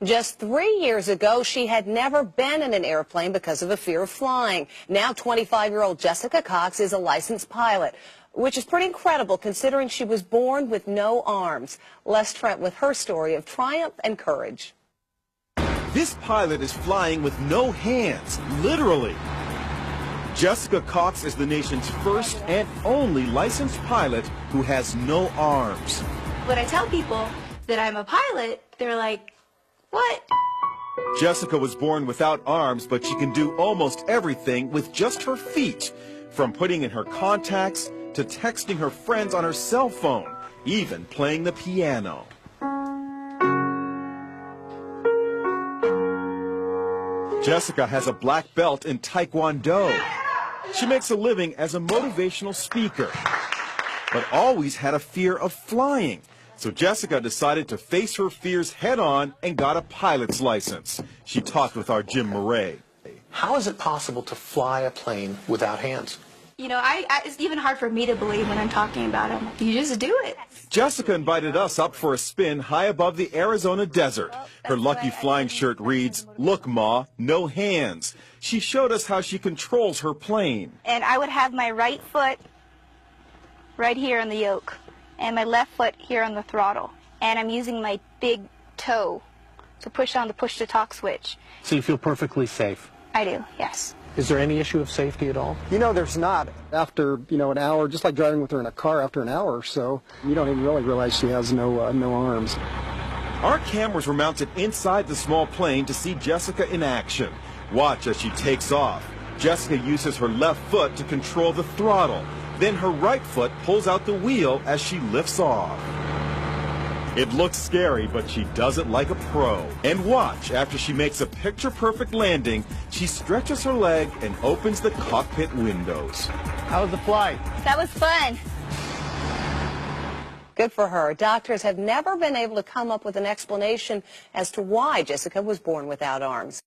Just 3 years ago, she had never been in an airplane because of a fear of flying. Now 25-year-old Jessica Cox is a licensed pilot, which is pretty incredible considering she was born with no arms. Les Trent with her story of triumph and courage. This pilot is flying with no hands, literally. Jessica Cox is the nation's first and only licensed pilot who has no arms. When I tell people that I'm a pilot, they're like, what? Jessica was born without arms, but she can do almost everything with just her feet, from putting in her contacts to texting her friends on her cell phone, even playing the piano. Jessica has a black belt in Taekwondo. She makes a living as a motivational speaker, but always had a fear of flying. So Jessica decided to face her fears head-on and got a pilot's license. She talked with our Jim Murray. How is it possible to fly a plane without hands? You know, it's even hard for me to believe when I'm talking about them. You just do it. Jessica invited us up for a spin high above the Arizona desert. Her lucky flying shirt reads, "Look, Ma, no hands." She showed us how she controls her plane. And I would have my right foot right here on the yoke, and my left foot here on the throttle. And I'm using my big toe to push on the push-to-talk switch. So you feel perfectly safe? I do, yes. Is there any issue of safety at all? You know, there's not. After, an hour, just like driving with her in a car after an hour or so, you don't even really realize she has no arms. Our cameras were mounted inside the small plane to see Jessica in action. Watch as she takes off. Jessica uses her left foot to control the throttle. Then her right foot pulls out the wheel as she lifts off. It looks scary, but she does it like a pro. And watch, after she makes a picture-perfect landing, she stretches her leg and opens the cockpit windows. How was the flight? That was fun. Good for her. Doctors have never been able to come up with an explanation as to why Jessica was born without arms.